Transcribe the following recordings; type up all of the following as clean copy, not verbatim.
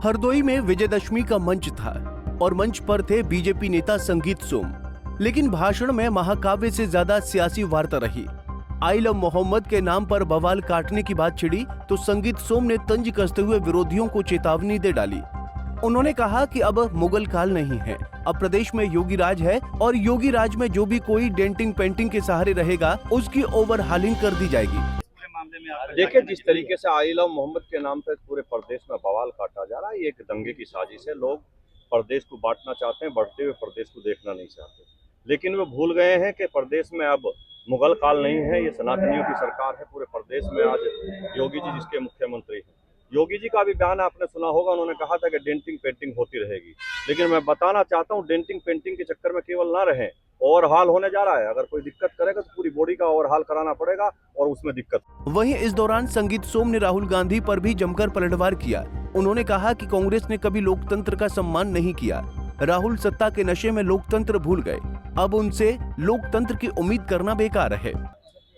हरदोई में विजयदशमी का मंच था और मंच पर थे बीजेपी नेता संगीत सोम, लेकिन भाषण में महाकाव्य से ज्यादा सियासी वार्ता रही। आई लव मोहम्मद के नाम पर बवाल काटने की बात छिड़ी तो संगीत सोम ने तंज कसते हुए विरोधियों को चेतावनी दे डाली। उन्होंने कहा कि अब मुगल काल नहीं है, अब प्रदेश में योगी राज है और योगी राज में जो भी कोई डेंटिंग पेंटिंग के सहारे रहेगा उसकी ओवरहालिंग कर दी जाएगी। देखिए, जिस तरीके से आई लव मोहम्मद के नाम पर पूरे प्रदेश में बवाल काटा जा रहा है, ये एक दंगे की साजिश है। लोग प्रदेश को बांटना चाहते हैं, बढ़ते हुए प्रदेश को देखना नहीं चाहते, लेकिन वे भूल गए हैं कि प्रदेश में अब मुगल काल नहीं है, ये सनातनियों की सरकार है। पूरे प्रदेश में आज योगी जी जिसके मुख्यमंत्री हैं, योगी जी का भी बयान आपने सुना होगा, उन्होंने कहा था कि डेंटिंग पेंटिंग होती रहेगी। लेकिन मैं बताना चाहता हूँ, डेंटिंग पेंटिंग के चक्कर में केवल ना रहें, ओवरहाल होने जा रहा है। अगर कोई दिक्कत करेगा तो पूरी बॉडी का ओवरहाल कराना पड़ेगा और उसमें दिक्कत। वहीं इस दौरान संगीत सोम ने राहुल गांधी पर भी जमकर पलटवार किया। उन्होंने कहा कि कांग्रेस ने कभी लोकतंत्र का सम्मान नहीं किया। राहुल सत्ता के नशे में लोकतंत्र भूल गए, अब उनसे लोकतंत्र की उम्मीद करना बेकार है।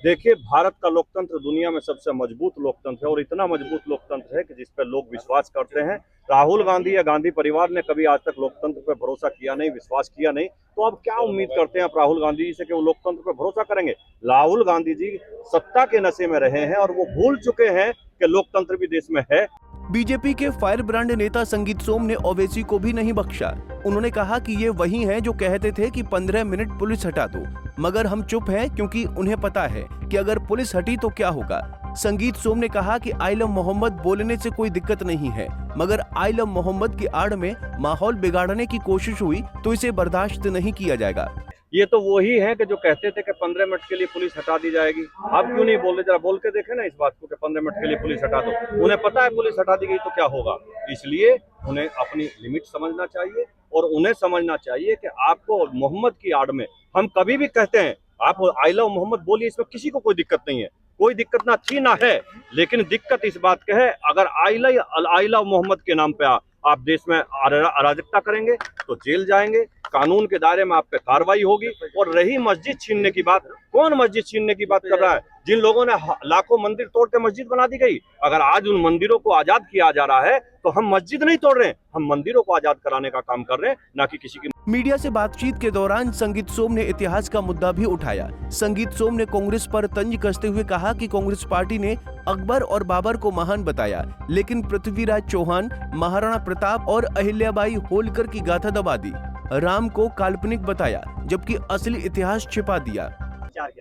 देखिए, भारत का लोकतंत्र दुनिया में सबसे मजबूत लोकतंत्र है और इतना मजबूत लोकतंत्र है कि जिस पर लोग विश्वास करते हैं। राहुल गांधी या गांधी परिवार ने कभी आज तक लोकतंत्र पर भरोसा किया नहीं, विश्वास किया नहीं, तो अब क्या उम्मीद करते हैं आप राहुल गांधी जी से कि वो लोकतंत्र पर भरोसा करेंगे? राहुल गांधी जी सत्ता के नशे में रहे हैं और वो भूल चुके हैं कि लोकतंत्र भी देश में है। बीजेपी के फायर ब्रांड नेता संगीत सोम ने ओवैसी को भी नहीं बख्शा। उन्होंने कहा कि ये वही हैं जो कहते थे कि 15 मिनट पुलिस हटा दो, मगर हम चुप हैं क्योंकि उन्हें पता है कि अगर पुलिस हटी तो क्या होगा। संगीत सोम ने कहा कि आई लव मोहम्मद बोलने से कोई दिक्कत नहीं है, मगर आई लव मोहम्मद की आड़ में माहौल बिगाड़ने की कोशिश हुई तो इसे बर्दाश्त नहीं किया जाएगा। ये तो वही है कि जो कहते थे कि 15 मिनट के लिए पुलिस हटा दी जाएगी। आप क्यों नहीं बोल रहे? जरा बोल के देखे ना इस बात को कि 15 मिनट के लिए पुलिस हटा दो। उन्हें पता है पुलिस हटा दी गई तो क्या होगा, इसलिए उन्हें अपनी लिमिट समझना चाहिए और उन्हें समझना चाहिए कि आपको मोहम्मद की आड़ में, हम कभी भी कहते हैं आप आई लव मोहम्मद बोलिए, इसमें किसी को कोई दिक्कत नहीं है, कोई दिक्कत ना थी ना है। लेकिन दिक्कत इस बात की है, अगर आई लव मोहम्मद के नाम पे आप देश में अराजकता करेंगे तो जेल जाएंगे, कानून के दायरे में आप पे कार्रवाई होगी। और रही मस्जिद छीनने की बात, कौन मस्जिद छीनने की बात कर रहा है? जिन लोगों ने लाखों मंदिर तोड़ के मस्जिद बना दी गई, अगर आज उन मंदिरों को आजाद किया जा रहा है तो हम मस्जिद नहीं तोड़ रहे हैं, हम मंदिरों को आजाद कराने का काम कर रहे हैं, ना कि किसी की। मीडिया से बातचीत के दौरान संगीत सोम ने इतिहास का मुद्दा भी उठाया। संगीत सोम ने कांग्रेस पर तंज कसते हुए कहा कि कांग्रेस पार्टी ने अकबर और बाबर को महान बताया, लेकिन पृथ्वीराज चौहान, महाराणा प्रताप और अहिल्याबाई होलकर की गाथा दबा दी। राम को काल्पनिक बताया जबकि असली इतिहास छिपा दिया।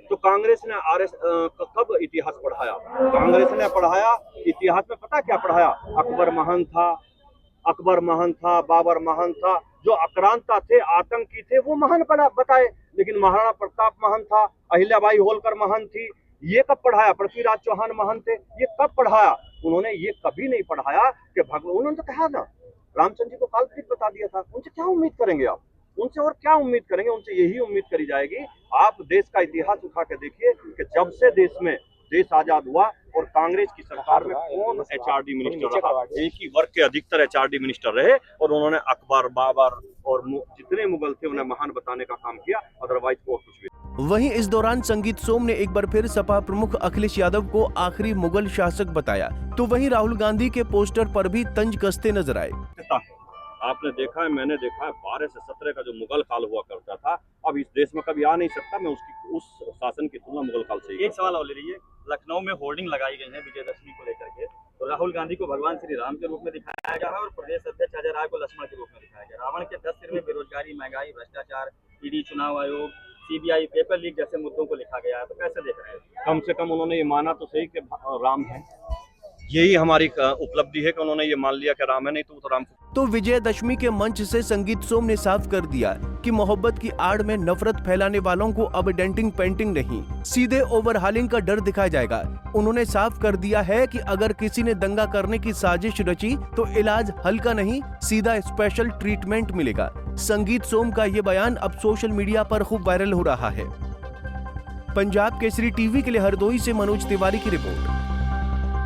तो कांग्रेस ने कब इतिहास पढ़ाया? कांग्रेस ने पढ़ाया इतिहास में, पता क्या पढ़ाया? अकबर महान था, बाबर महान था, जो आक्रांता थे, आतंकी थे, वो महान बताए। लेकिन महाराणा प्रताप महान था, अहिल्याबाई होलकर महान थी, ये कब पढ़ाया? पृथ्वीराज चौहान महान थे, ये कब पढ़ाया? उन्होंने ये कभी नहीं पढ़ाया कि भगवान, उन्होंने तो कहा ना रामचंद्र जी को काल्पनिक बता दिया था। उनसे क्या उम्मीद करेंगे आप? उनसे और क्या उम्मीद करेंगे? उनसे यही उम्मीद करी जाएगी। आप देश का इतिहास उठा के देखिए कि जब से देश आजाद हुआ और कांग्रेस की सरकार में कौन एचआरडी मिनिस्टर रहा? एक ही वर्ग के अधिकतर एचआरडी मिनिस्टर रहे और उन्होंने अकबर, बाबर और जितने मुगल थे उन्हें महान बताने का काम किया, अदरवाइज और कुछ भी। वहीं इस दौरान संगीत सोम ने एक बार फिर सपा प्रमुख अखिलेश यादव को आखिरी मुगल शासक बताया, तो वहीं राहुल गांधी के पोस्टर पर भी तंज कसते नजर आए। आपने देखा है, मैंने देखा है, 12 से 17 का जो मुगल काल हुआ करता था, अब इस देश में कभी आ नहीं सकता। मैं उस शासन की तुलना मुगल काल से। एक सवाल और ले लीजिए, लखनऊ में होर्डिंग लगाई गई है विजयदशमी को लेकर के, तो राहुल गांधी को भगवान श्री राम के रूप में दिखाया जा रहा है और प्रदेश अध्यक्ष अजय राय को लक्ष्मण के रूप में दिखाया गया। रावण के 10 सिर में बेरोजगारी, महंगाई, भ्रष्टाचार, ईडी, चुनाव आयोग, सीबीआई, पेपर लीक जैसे मुद्दों को लिखा गया है, तो कैसे देख रहे हैं? कम से कम उन्होंने ये माना तो सही कि राम है। यही हमारी उपलब्धि है कि उन्होंने ये मान लिया कि राम है, नहीं तो राम। तो विजयदशमी के मंच से संगीत सोम ने साफ कर दिया कि मोहब्बत की आड़ में नफरत फैलाने वालों को अब डेंटिंग पेंटिंग नहीं, सीधे ओवरहालिंग का डर दिखाया जाएगा। उन्होंने साफ कर दिया है कि अगर किसी ने दंगा करने की साजिश रची तो इलाज हल्का नहीं, सीधा स्पेशल ट्रीटमेंट मिलेगा। संगीत सोम का ये बयान अब सोशल मीडिया पर खूब वायरल हो रहा है। पंजाब केसरी टीवी के लिए हरदोई से मनोज तिवारी की रिपोर्ट।